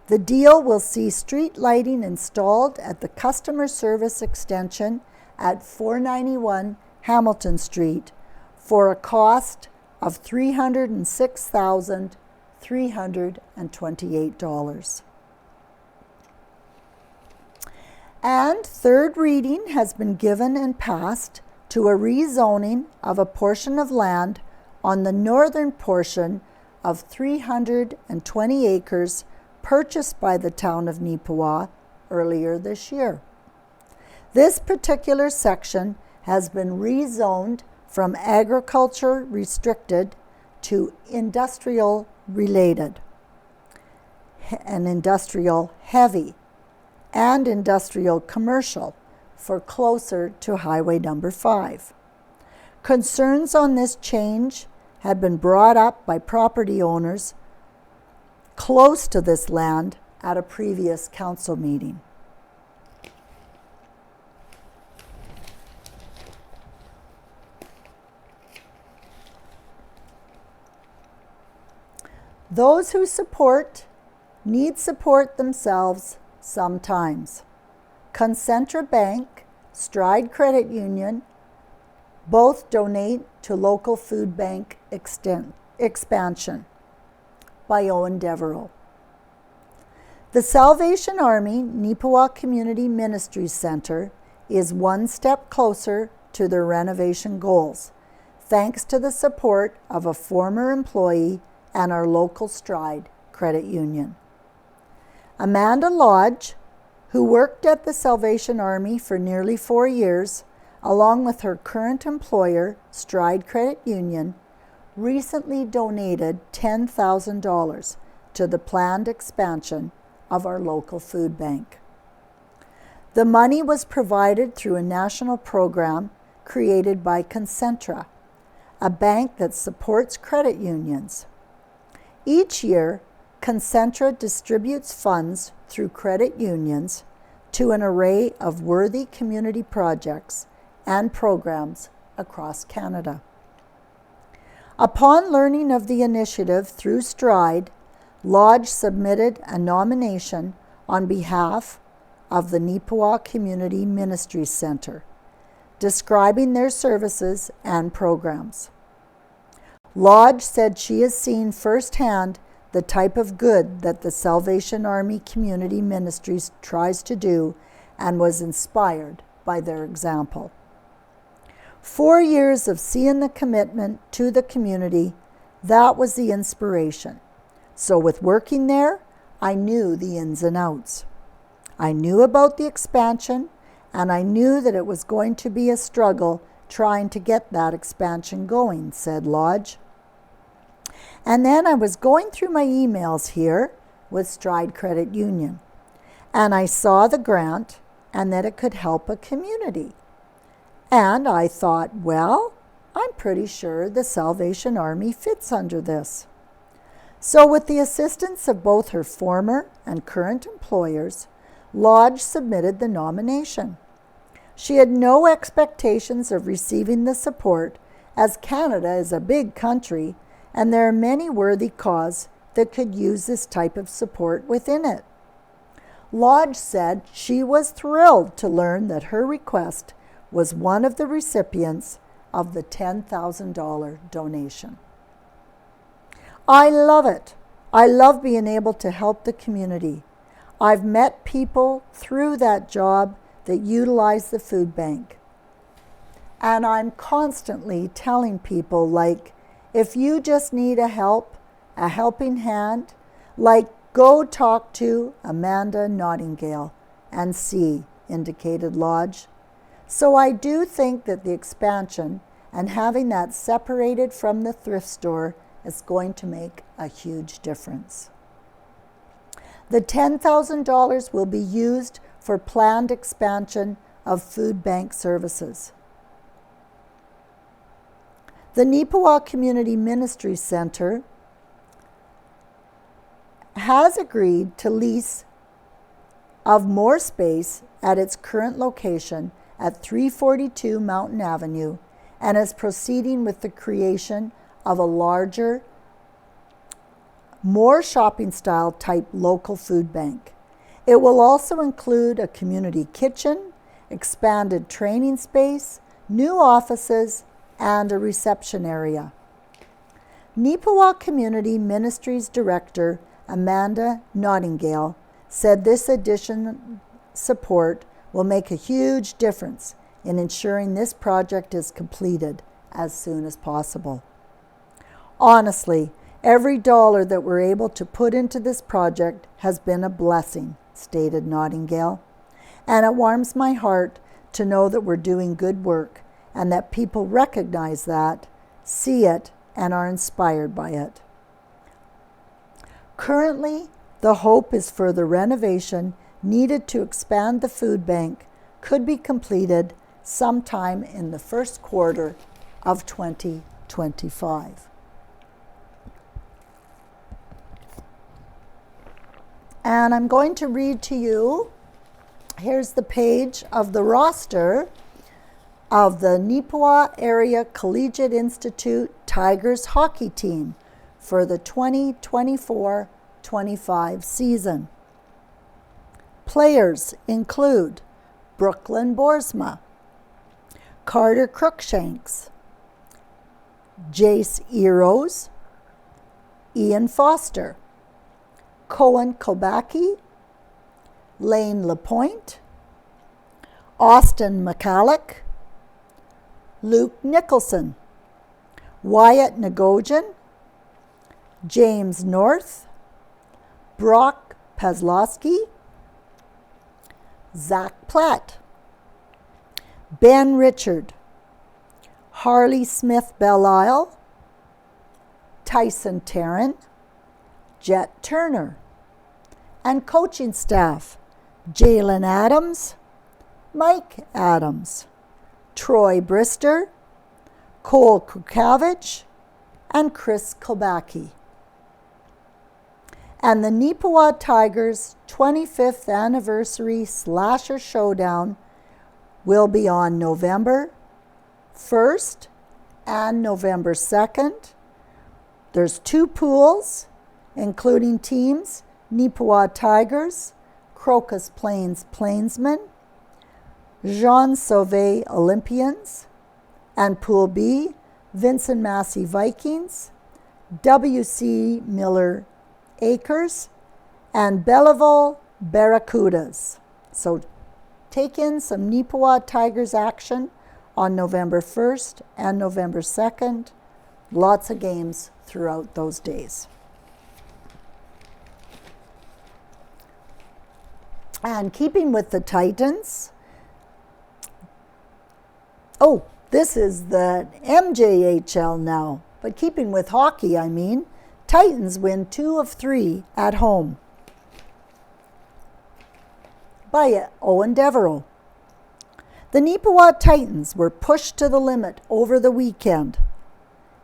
The deal will see street lighting installed at the customer service extension at 491 Hamilton Street for a cost of $306,328. And third reading has been given and passed to a rezoning of a portion of land on the northern portion of 320 acres purchased by the town of Neepawa earlier this year. This particular section has been rezoned from agriculture restricted to industrial related, and industrial heavy, and industrial commercial for closer to Highway number 5. Concerns on this change had been brought up by property owners close to this land at a previous council meeting. Those who support need support themselves sometimes. Concentra Bank, Stride Credit Union, both donate to local food bank expansion by Owen Devereaux. The Salvation Army Neepawa Community Ministries Center is one step closer to their renovation goals, thanks to the support of a former employee and our local Stride Credit Union. Amanda Lodge, who worked at the Salvation Army for nearly 4 years, along with her current employer, Stride Credit Union, recently donated $10,000 to the planned expansion of our local food bank. The money was provided through a national program created by Concentra, a bank that supports credit unions. Each year, Concentra distributes funds through credit unions to an array of worthy community projects and programs across Canada. Upon learning of the initiative through Stride, Lodge submitted a nomination on behalf of the Neepawa Community Ministries Center, describing their services and programs. Lodge said she has seen firsthand the type of good that the Salvation Army Community Ministries tries to do and was inspired by their example. 4 years of seeing the commitment to the community, that was the inspiration. So with working there, I knew the ins and outs. I knew about the expansion, and I knew that it was going to be a struggle trying to get that expansion going, said Lodge. And then I was going through my emails here with Stride Credit Union, and I saw the grant and that it could help a community. And I thought, well, I'm pretty sure the Salvation Army fits under this. So with the assistance of both her former and current employers, Lodge submitted the nomination. She had no expectations of receiving the support, as Canada is a big country and there are many worthy causes that could use this type of support within it. Lodge said she was thrilled to learn that her request was one of the recipients of the $10,000 donation. I love it. I love being able to help the community. I've met people through that job that utilize the food bank. And I'm constantly telling people, like, if you just need a helping hand, like, go talk to Amanda Nottingale and see, indicated Lodge. So I do think that the expansion and having that separated from the thrift store is going to make a huge difference. The $10,000 will be used for planned expansion of food bank services. The Neepawa Community Ministries Center has agreed to lease of more space at its current location at 342 Mountain Avenue and is proceeding with the creation of a larger, more shopping-style type local food bank. It will also include a community kitchen, expanded training space, new offices, and a reception area. Neepawa Community Ministries Director Amanda Nottingale said this addition support will make a huge difference in ensuring this project is completed as soon as possible. Honestly, every dollar that we're able to put into this project has been a blessing, stated Nottingale, and it warms my heart to know that we're doing good work and that people recognize that, see it, and are inspired by it. Currently, the hope is for the renovation needed to expand the food bank could be completed sometime in the first quarter of 2025. And I'm going to read to you, here's the page of the roster of the Neepawa Area Collegiate Institute Tigers hockey team for the 2024-25 season. Players include Brooklyn Boersma, Carter Crookshanks, Jace Eros, Ian Foster, Cohen Kobaki, Lane Lapointe, Austin McCalloch, Luke Nicholson, Wyatt Nagojan, James North, Brock Pazlowski, Zach Platt, Ben Richard, Harley Smith Belle-Isle, Tyson Tarrant, Jet Turner, and coaching staff, Jalen Adams, Mike Adams, Troy Brister, Cole Kukavich, and Chris Kobaki. And the Neepawa Tigers 25th anniversary Slasher Showdown will be on November 1st and November 2nd. There's 2 pools, including teams Neepawa Tigers, Crocus Plains Plainsmen, Jean Sauvé Olympians, and Pool B, Vincent Massey Vikings, W.C. Miller Acres, and Belleville Barracudas. So take in some Neepawa Tigers action on November 1st and November 2nd. Lots of games throughout those days. And keeping with the Titans, this is the MJHL now, but keeping with hockey, Titans win 2 of 3 at home by Owen Devereux. The Neepawa Titans were pushed to the limit over the weekend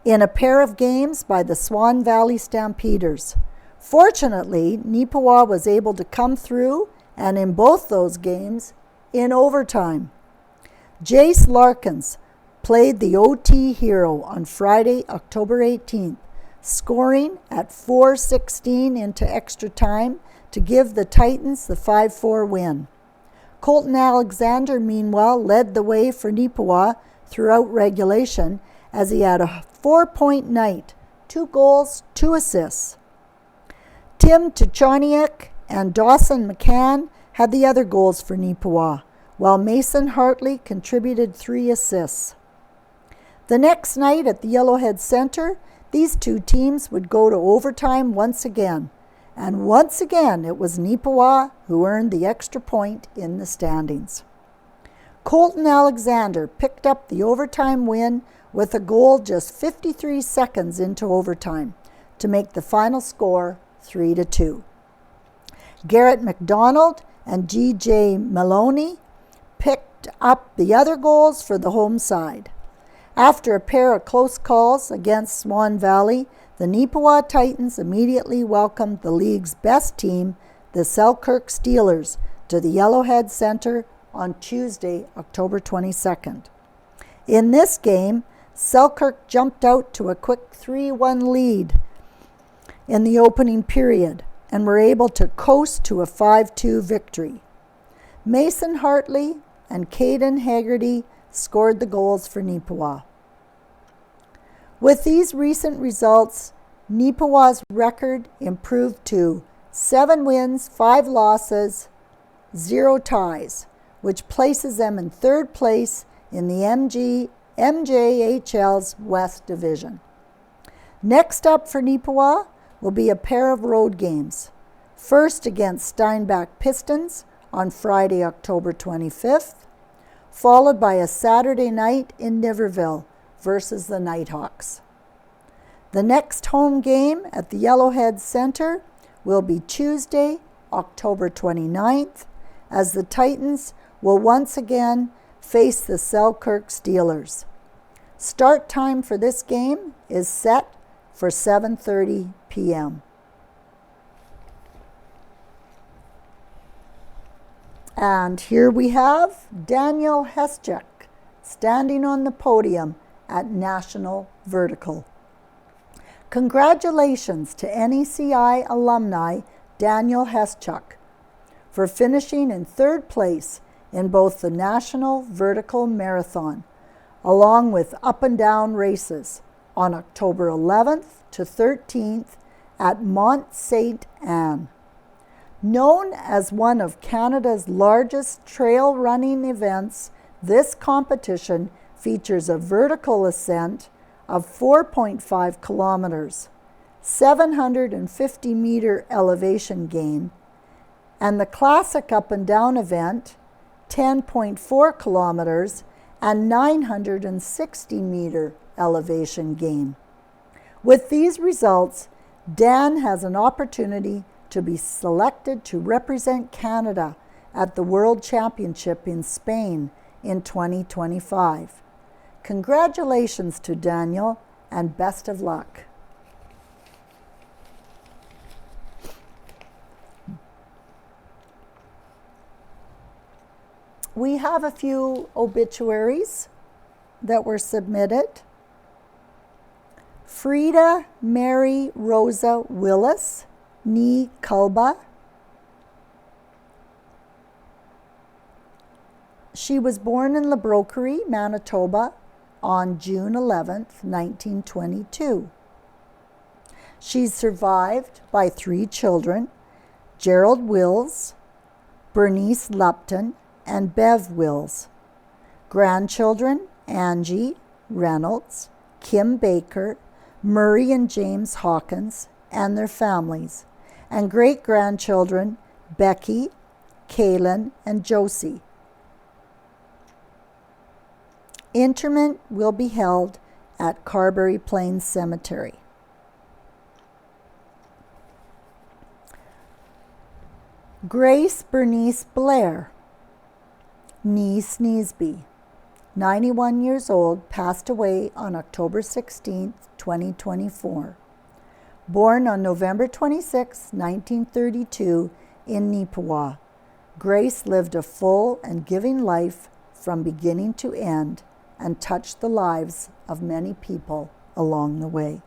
in a pair of games by the Swan Valley Stampeders. Fortunately, Neepawa was able to come through, and in both those games, in overtime. Jace Larkins played the OT hero on Friday, October 18th, scoring at 4:16 into extra time to give the Titans the 5-4 win. Colton Alexander, meanwhile, led the way for Neepawa throughout regulation as he had a 4-point night, 2 goals, 2 assists. Tim Tuchoniak and Dawson McCann had the other goals for Neepawa, while Mason Hartley contributed 3 assists. The next night at the Yellowhead Center, these 2 teams would go to overtime once again, and once again it was Neepawa who earned the extra point in the standings. Colton Alexander picked up the overtime win with a goal just 53 seconds into overtime to make the final score 3-2. Garrett McDonald and G.J. Maloney picked up the other goals for the home side. After a pair of close calls against Swan Valley, the Neepawa Titans immediately welcomed the league's best team, the Selkirk Steelers, to the Yellowhead Center on Tuesday, October 22nd. In this game, Selkirk jumped out to a quick 3-1 lead in the opening period and were able to coast to a 5-2 victory. Mason Hartley and Caden Haggerty scored the goals for Neepawa. With these recent results, Neepawa's record improved to 7 wins, 5 losses, 0 ties, which places them in 3rd place in the MJHL's West Division. Next up for Neepawa will be a pair of road games. First against Steinbach Pistons on Friday, October 25th, followed by a Saturday night in Niverville versus the Nighthawks. The next home game at the Yellowhead Center will be Tuesday, October 29th, as the Titans will once again face the Selkirk Steelers. Start time for this game is set for 7:30 p.m. And here we have Daniel Heschuk standing on the podium at National Vertical. Congratulations to NECI alumni Daniel Heschuk for finishing in 3rd place in both the National Vertical Marathon, along with up and down races on October 11th to 13th at Mont Saint Anne. Known as one of Canada's largest trail running events, this competition features a vertical ascent of 4.5 kilometers, 750-meter elevation gain, and the classic up and down event, 10.4 kilometers and 960-meter elevation gain. With these results, Dan has an opportunity to be selected to represent Canada at the World Championship in Spain in 2025. Congratulations to Daniel and best of luck. We have a few obituaries that were submitted. Frida Mary Rosa Willis, Nee Kulba. She was born in Labroquerie, Manitoba on June 11th, 1922. She's survived by 3 children, Gerald Wills, Bernice Lupton, and Bev Wills. Grandchildren, Angie Reynolds, Kim Baker, Murray and James Hawkins, and their families, and great-grandchildren, Becky, Kaylin, and Josie. Interment will be held at Carberry Plains Cemetery. Grace Bernice Blair, Nee Sneesby, 91 years old, passed away on October 16, 2024. Born on November 26, 1932, in Neepawa, Grace lived a full and giving life from beginning to end and touched the lives of many people along the way.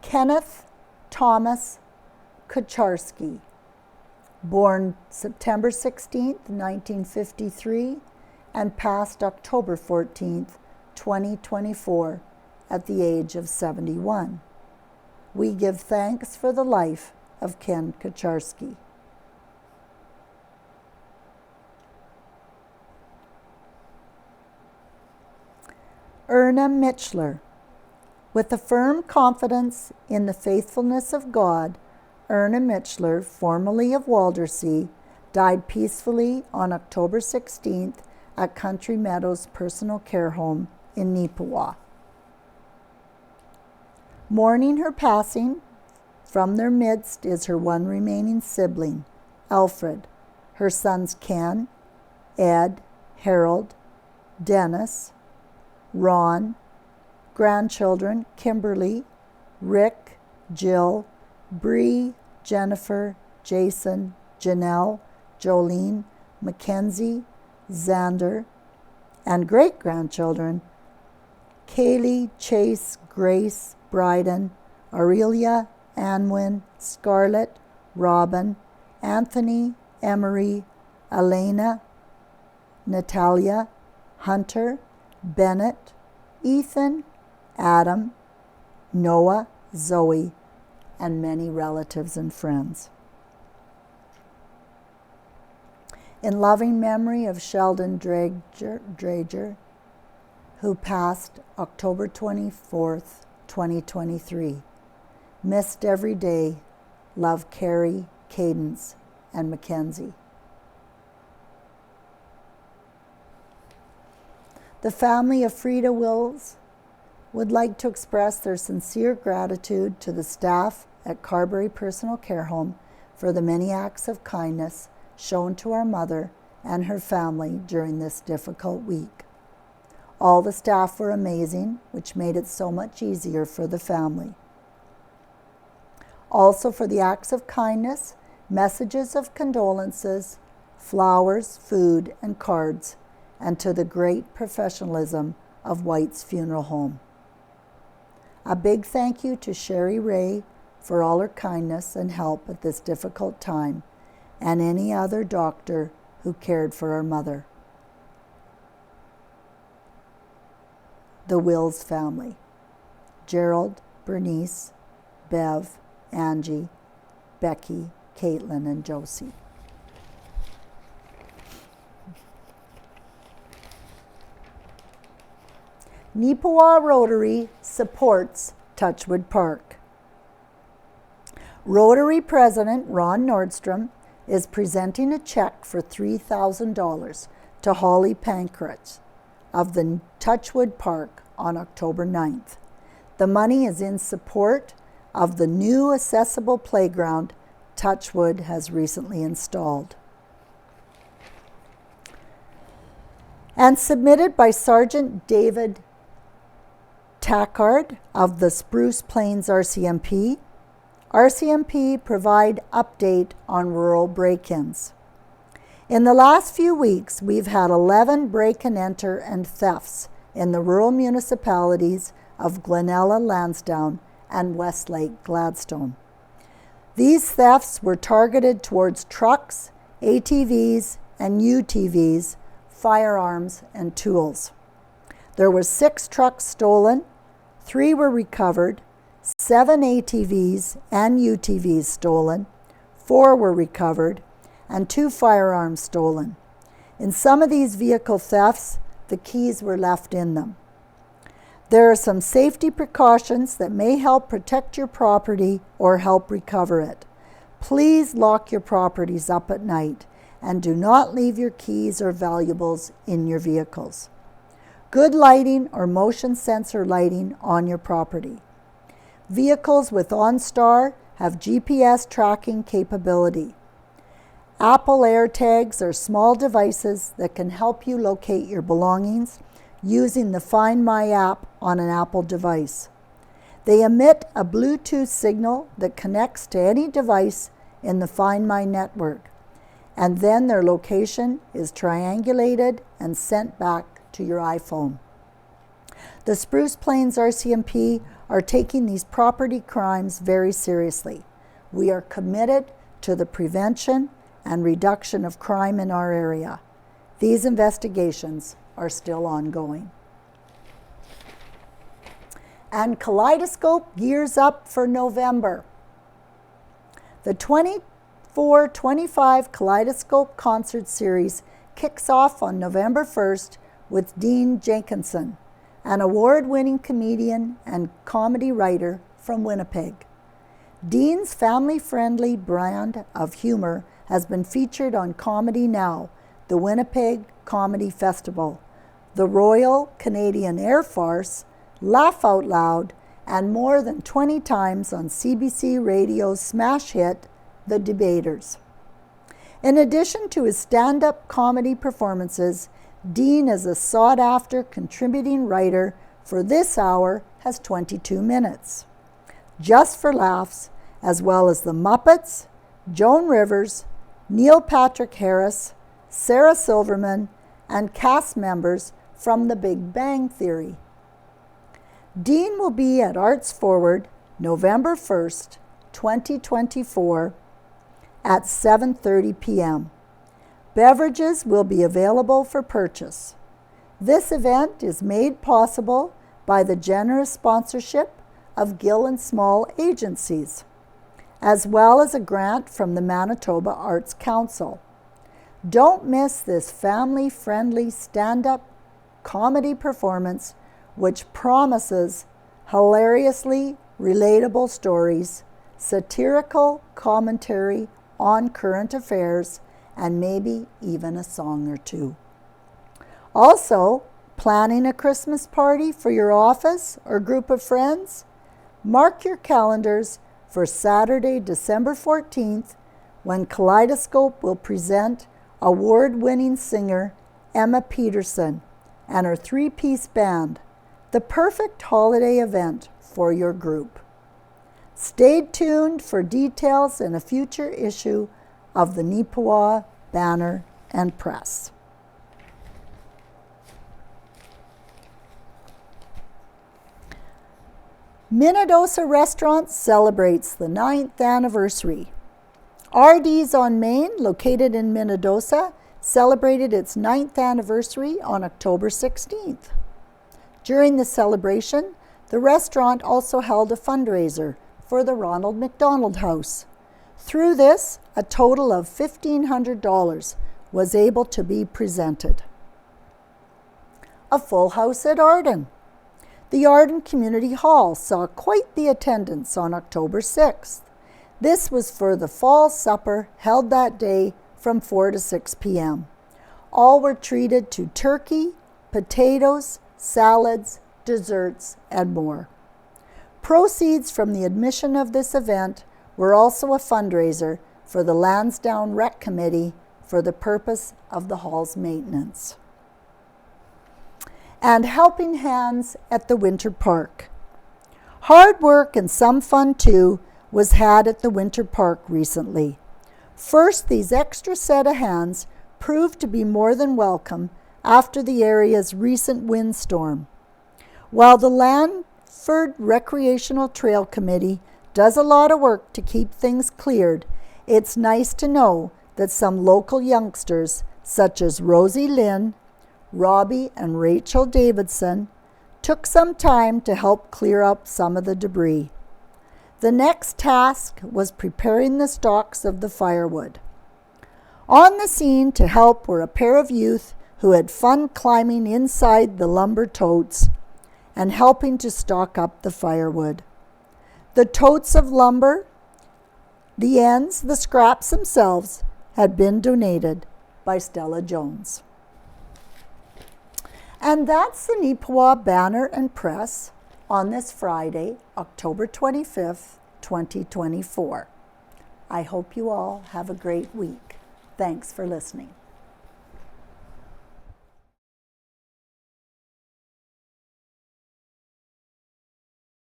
Kenneth Thomas Kucharski, born September 16, 1953, and passed October 14, 2024, at the age of 71. We give thanks for the life of Ken Kucharski. Erna Mitchler. With a firm confidence in the faithfulness of God, Erna Mitchler, formerly of Waldersea, died peacefully on October 16th at Country Meadows Personal Care Home in Neepawa. Mourning her passing, from their midst is her one remaining sibling, Alfred, her sons Ken, Ed, Harold, Dennis, Ron, grandchildren Kimberly, Rick, Jill, Bree, Jennifer, Jason, Janelle, Jolene, Mackenzie, Xander, and great-grandchildren, Kaylee, Chase, Grace, Bryden, Aurelia, Anwin, Scarlett, Robin, Anthony, Emery, Elena, Natalia, Hunter, Bennett, Ethan, Adam, Noah, Zoe, and many relatives and friends. In loving memory of Sheldon Drager, who passed October 24th, 2023. Missed every day. Love, Carrie, Cadence, and Mackenzie. The family of Frida Wills would like to express their sincere gratitude to the staff at Carberry Personal Care Home for the many acts of kindness shown to our mother and her family during this difficult week. All the staff were amazing, which made it so much easier for the family. Also for the acts of kindness, messages of condolences, flowers, food, and cards, and to the great professionalism of White's Funeral Home. A big thank you to Sherry Ray for all her kindness and help at this difficult time, and any other doctor who cared for our mother. The Wills family: Gerald, Bernice, Bev, Angie, Becky, Caitlin, and Josie. Neepawa Rotary supports Touchwood Park. Rotary President Ron Nordstrom is presenting a check for $3,000 to Holly Pankratz of the Touchwood Park on October 9th. The money is in support of the new accessible playground Touchwood has recently installed. And submitted by Sergeant David Tackard of the Spruce Plains RCMP. RCMP provide update on rural break-ins. In the last few weeks, we've had 11 break-and-enter and thefts in the rural municipalities of Glenella, Lansdowne, and Westlake, Gladstone. These thefts were targeted towards trucks, ATVs, and UTVs, firearms, and tools. There were 6 trucks stolen, 3 were recovered, 7 ATVs and UTVs stolen, 4 were recovered, and 2 firearms stolen. In some of these vehicle thefts, the keys were left in them. There are some safety precautions that may help protect your property or help recover it. Please lock your properties up at night and do not leave your keys or valuables in your vehicles. Good lighting or motion sensor lighting on your property. Vehicles with OnStar have GPS tracking capability. Apple AirTags are small devices that can help you locate your belongings using the Find My app on an Apple device. They emit a Bluetooth signal that connects to any device in the Find My network, and then their location is triangulated and sent back to your iPhone. The Spruce Plains RCMP are taking these property crimes very seriously. We are committed to the prevention and reduction of crime in our area. These investigations are still ongoing. And Kaleidoscope gears up for November. The 24-25 Kaleidoscope concert series kicks off on November 1st with Dean Jenkinson, an award-winning comedian and comedy writer from Winnipeg. Dean's family-friendly brand of humor has been featured on Comedy Now, the Winnipeg Comedy Festival, the Royal Canadian Air Force, Laugh Out Loud, and more than 20 times on CBC Radio's smash hit, The Debaters. In addition to his stand-up comedy performances, Dean is a sought-after contributing writer for This Hour has 22 Minutes, Just for Laughs, as well as The Muppets, Joan Rivers, Neil Patrick Harris, Sarah Silverman, and cast members from The Big Bang Theory. Dean will be at Arts Forward November 1st, 2024 at 7:30 p.m. Beverages will be available for purchase. This event is made possible by the generous sponsorship of Gill and Small Agencies, as well as a grant from the Manitoba Arts Council. Don't miss this family-friendly stand-up comedy performance which promises hilariously relatable stories, satirical commentary on current affairs, and maybe even a song or two. Also, planning a Christmas party for your office or group of friends? Mark your calendars for Saturday, December 14th, when Kaleidoscope will present award-winning singer Emma Peterson and her three-piece band, the perfect holiday event for your group. Stay tuned for details in a future issue of the Neepawa Banner and Press. Minnedosa Restaurant celebrates the 9th anniversary. RD's on Main, located in Minnedosa, celebrated its 9th anniversary on October 16th. During the celebration, the restaurant also held a fundraiser for the Ronald McDonald House. Through this, a total of $1,500 was able to be presented. A full house at Arden. The Arden Community Hall saw quite the attendance on October 6th. This was for the fall supper held that day from 4 to 6 p.m. All were treated to turkey, potatoes, salads, desserts, and more. Proceeds from the admission of this event were also a fundraiser for the Lansdowne Rec Committee for the purpose of the hall's maintenance. And helping hands at the Winter Park. Hard work and some fun too was had at the Winter Park recently. First, these extra set of hands proved to be more than welcome after the area's recent windstorm. While the Lanford Recreational Trail Committee does a lot of work to keep things cleared, it's nice to know that some local youngsters, such as Rosie Lynn, Robbie and Rachel Davidson, took some time to help clear up some of the debris. The next task was preparing the stalks of the firewood. On the scene to help were a pair of youth who had fun climbing inside the lumber totes and helping to stalk up the firewood. The totes of lumber, the ends, the scraps themselves, had been donated by Stella Jones. And that's the Neepawa Banner and Press on this Friday, October 25th, 2024. I hope you all have a great week. Thanks for listening.